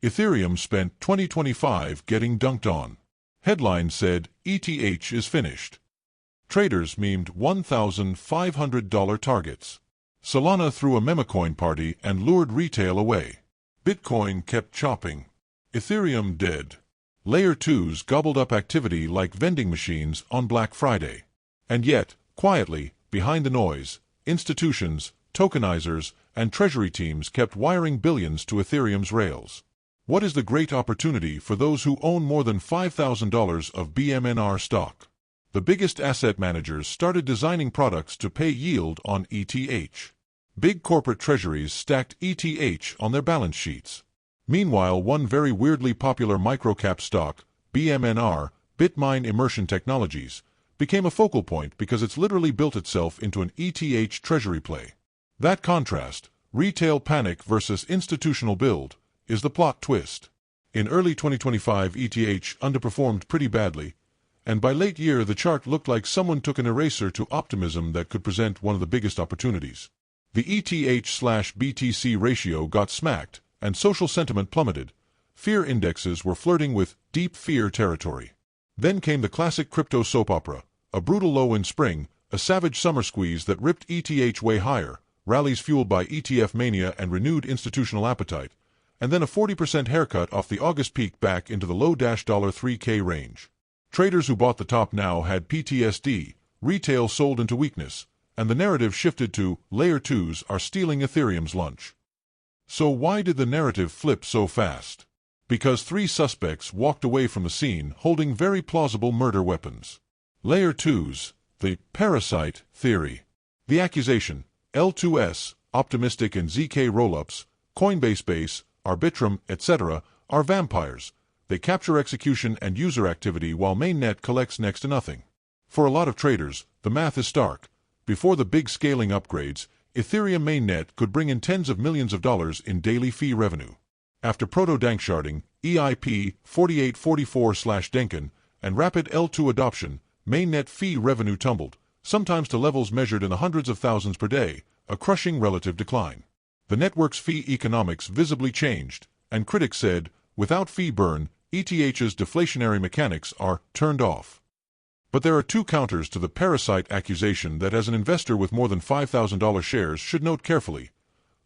Ethereum spent 2025 getting dunked on. Headline said, ETH is finished. Traders memed $1,500 targets. Solana threw a memecoin party and lured retail away. Bitcoin kept chopping. Ethereum dead. Layer 2s gobbled up activity like vending machines on Black Friday. And yet, quietly, behind the noise, institutions, tokenizers, and treasury teams kept wiring billions to Ethereum's rails. What is the great opportunity for those who own more than $5,000 of Bmnr stock? The biggest asset managers started designing products to pay yield on ETH. Big corporate treasuries stacked ETH on their balance sheets. Meanwhile, one very weirdly popular microcap stock, Bmnr, Bitmine Immersion Technologies, became a focal point because it's literally built itself into an ETH treasury play. That contrast, retail panic versus institutional build, is the plot twist. In early 2025, ETH underperformed pretty badly, and by late year the chart looked like someone took an eraser to optimism that could present one of the biggest opportunities. The ETH/BTC ratio got smacked, and social sentiment plummeted. Fear indexes were flirting with deep fear territory. Then came the classic crypto soap opera, a brutal low in spring, a savage summer squeeze that ripped ETH way higher, rallies fueled by ETF mania and renewed institutional appetite, and then a 40% haircut off the August peak back into the low $3K range. Traders who bought the top now had PTSD, retail sold into weakness, and the narrative shifted to Layer 2s are stealing Ethereum's lunch. So why did the narrative flip so fast? Because 3 suspects walked away from the scene holding very plausible murder weapons. Layer 2s, the parasite theory. The accusation, L2S, Optimistic and ZK rollups, Coinbase Base, Arbitrum, etc., are vampires. They capture execution and user activity while mainnet collects next to nothing. For a lot of traders, the math is stark. Before the big scaling upgrades, Ethereum mainnet could bring in tens of millions of dollars in daily fee revenue. After proto-danksharding, EIP 4844/Denken, and rapid L2 adoption, mainnet fee revenue tumbled, sometimes to levels measured in the hundreds of thousands per day, a crushing relative decline. The network's fee economics visibly changed, and critics said, without fee burn, ETH's deflationary mechanics are turned off. But there are 2 counters to the parasite accusation that as an investor with more than $5,000 shares should note carefully.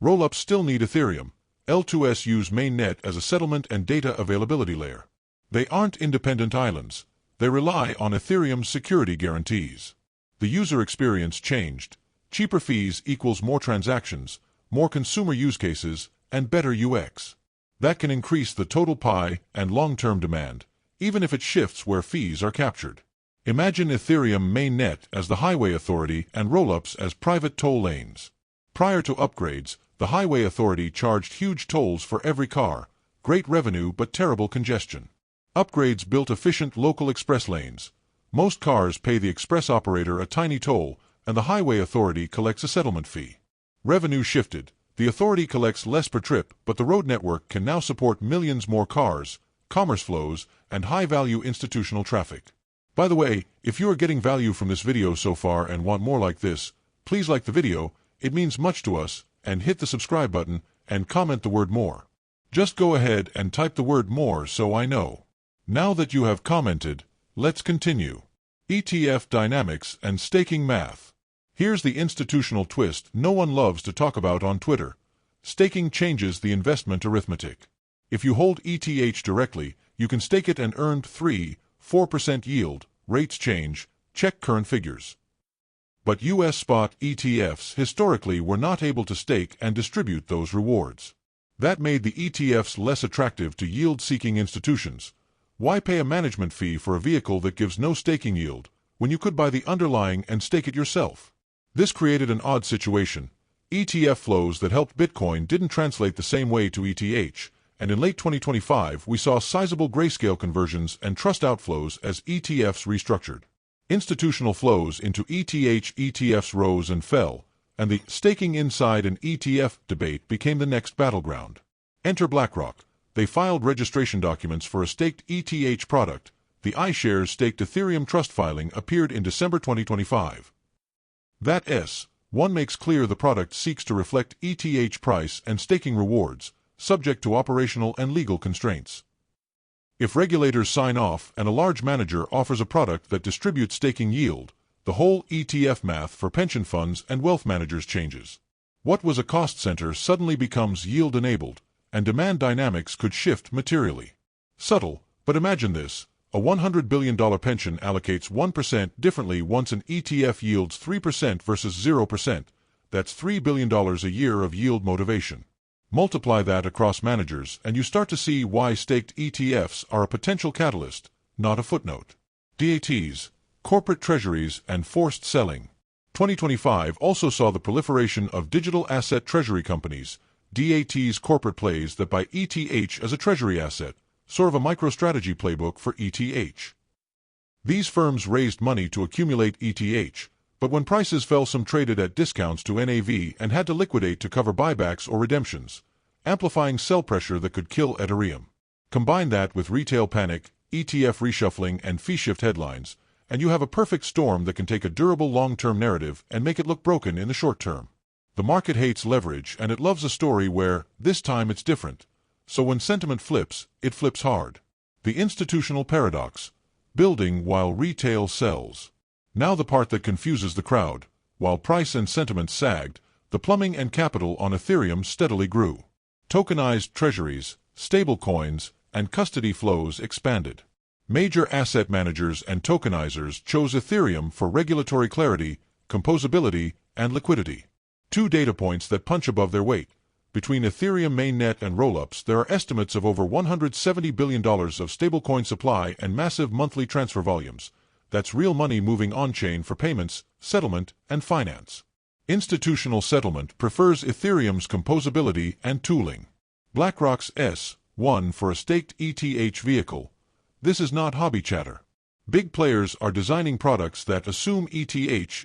Rollups still need Ethereum. L2S use mainnet as a settlement and data availability layer. They aren't independent islands. They rely on Ethereum's security guarantees. The user experience changed. Cheaper fees equals more transactions, more consumer use cases, and better UX. That can increase the total pie and long-term demand, even if it shifts where fees are captured. Imagine Ethereum mainnet as the highway authority and rollups as private toll lanes. Prior to upgrades, the highway authority charged huge tolls for every car, great revenue but terrible congestion. Upgrades built efficient local express lanes. Most cars pay the express operator a tiny toll, and the highway authority collects a settlement fee. Revenue shifted. The authority collects less per trip, but the road network can now support millions more cars, commerce flows, and high-value institutional traffic. By the way, if you are getting value from this video so far and want more like this, please like the video, it means much to us, and hit the subscribe button, and comment the word more. Just go ahead and type the word more so I know. Now that you have commented, let's continue. ETF dynamics and staking math. Here's the institutional twist no one loves to talk about on Twitter. Staking changes the investment arithmetic. If you hold ETH directly, you can stake it and earn 3–4% yield. Rates change, check current figures. But US spot ETFs historically were not able to stake and distribute those rewards. That made the ETFs less attractive to yield-seeking institutions. Why pay a management fee for a vehicle that gives no staking yield, when you could buy the underlying and stake it yourself? This created an odd situation. ETF flows that helped Bitcoin didn't translate the same way to ETH, and in late 2025 we saw sizable grayscale conversions and trust outflows as ETFs restructured. Institutional flows into ETFs rose and fell, and the staking inside an ETF debate became the next battleground. Enter BlackRock. They filed registration documents for a staked ETH product. The iShares staked Ethereum trust filing appeared in December 2025. That S1 makes clear the product seeks to reflect ETH price and staking rewards, subject to operational and legal constraints. If regulators sign off and a large manager offers a product that distributes staking yield, the whole ETF math for pension funds and wealth managers changes. What was a cost center suddenly becomes yield-enabled, and demand dynamics could shift materially. Subtle, but imagine this. A $100 billion pension allocates 1% differently once an ETF yields 3% versus 0%. That's $3 billion a year of yield motivation. Multiply that across managers and you start to see why staked ETFs are a potential catalyst, not a footnote. DATs, corporate treasuries, and forced selling. 2025 also saw the proliferation of digital asset treasury companies, DATs, corporate plays that buy ETH as a treasury asset, sort of a MicroStrategy playbook for ETH. These firms raised money to accumulate ETH, but when prices fell, some traded at discounts to NAV and had to liquidate to cover buybacks or redemptions, amplifying sell pressure that could kill Ethereum. Combine that with retail panic, ETF reshuffling, and fee shift headlines, and you have a perfect storm that can take a durable long-term narrative and make it look broken in the short term. The market hates leverage and it loves a story where, this time it's different. So when sentiment flips, it flips hard. The institutional paradox. Building while retail sells. Now the part that confuses the crowd. While price and sentiment sagged, the plumbing and capital on Ethereum steadily grew. Tokenized treasuries, stablecoins, and custody flows expanded. Major asset managers and tokenizers chose Ethereum for regulatory clarity, composability, and liquidity. Two data points that punch above their weight. Between Ethereum mainnet and rollups, there are estimates of over $170 billion of stablecoin supply and massive monthly transfer volumes. That's real money moving on-chain for payments, settlement, and finance. Institutional settlement prefers Ethereum's composability and tooling. BlackRock's S1 for a staked ETH vehicle. This is not hobby chatter. Big players are designing products that assume ETH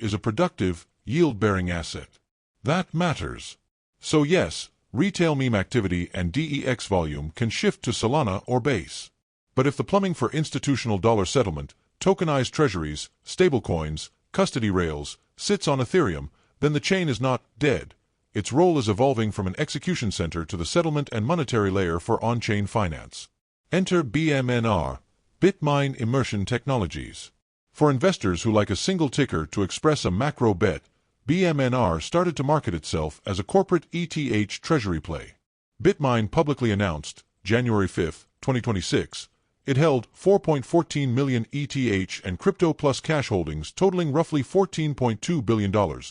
is a productive, yield-bearing asset. That matters. So yes, retail meme activity and DEX volume can shift to Solana or Base. But if the plumbing for institutional dollar settlement, tokenized treasuries, stablecoins, custody rails, sits on Ethereum, then the chain is not dead. Its role is evolving from an execution center to the settlement and monetary layer for on-chain finance. Enter Bmnr, Bitmine Immersion Technologies. For investors who like a single ticker to express a macro bet, Bmnr started to market itself as a corporate ETH treasury play. Bitmine publicly announced, January 5, 2026, it held 4.14 million ETH and crypto plus cash holdings totaling roughly $14.2 billion,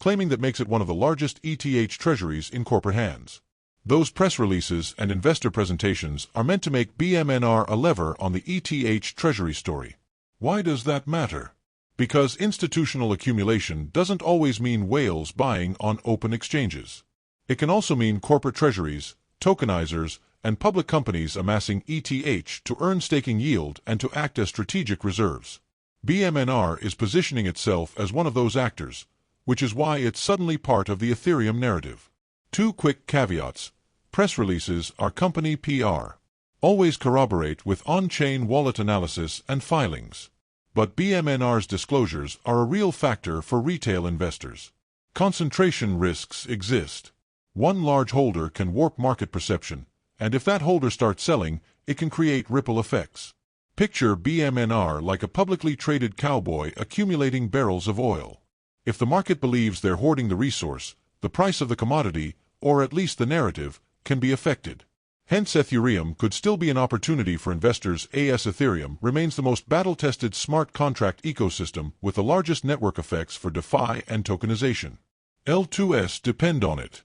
claiming that makes it one of the largest ETH treasuries in corporate hands. Those press releases and investor presentations are meant to make Bmnr a lever on the ETH treasury story. Why does that matter? Because institutional accumulation doesn't always mean whales buying on open exchanges. It can also mean corporate treasuries, tokenizers, and public companies amassing ETH to earn staking yield and to act as strategic reserves. Bmnr is positioning itself as one of those actors, which is why it's suddenly part of the Ethereum narrative. Two quick caveats. Press releases are company PR. Always corroborate with on-chain wallet analysis and filings. But Bmnr's disclosures are a real factor for retail investors. Concentration risks exist. One large holder can warp market perception, and if that holder starts selling, it can create ripple effects. Picture Bmnr like a publicly traded cowboy accumulating barrels of oil. If the market believes they're hoarding the resource, the price of the commodity, or at least the narrative, can be affected. Hence Ethereum could still be an opportunity for investors as Ethereum remains the most battle-tested smart contract ecosystem with the largest network effects for DeFi and tokenization. L2S depend on it.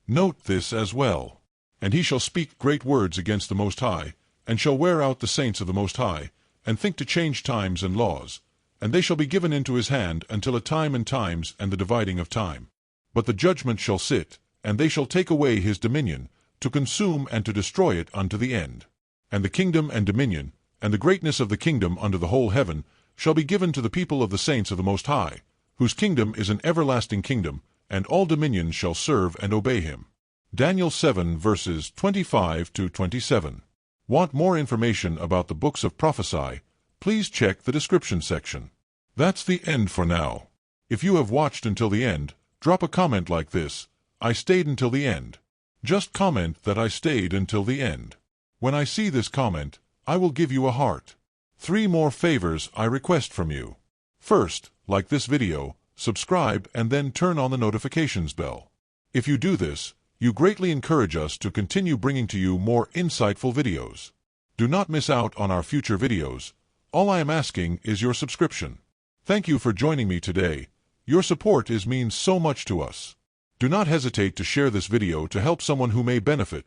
Note this as well. And he shall speak great words against the Most High, and shall wear out the saints of the Most High, and think to change times and laws, and they shall be given into his hand until a time and times and the dividing of time. But the judgment shall sit, and they shall take away his dominion, to consume and to destroy it unto the end. And the kingdom and dominion, and the greatness of the kingdom under the whole heaven, shall be given to the people of the saints of the Most High, whose kingdom is an everlasting kingdom, and all dominions shall serve and obey him. Daniel 7 verses 25 to 27. Want more information about the books of prophecy? Please check the description section. That's the end for now. If you have watched until the end, drop a comment like this: I stayed until the end. Just comment that I stayed until the end. When I see this comment, I will give you a heart. 3 more favors I request from you. First, like this video, subscribe and then turn on the notifications bell. If you do this, you greatly encourage us to continue bringing to you more insightful videos. Do not miss out on our future videos. All I am asking is your subscription. Thank you for joining me today. Your support means so much to us. Do not hesitate to share this video to help someone who may benefit.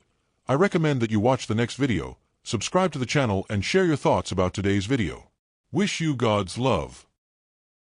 I recommend that you watch the next video, subscribe to the channel and share your thoughts about today's video. Wish you God's love.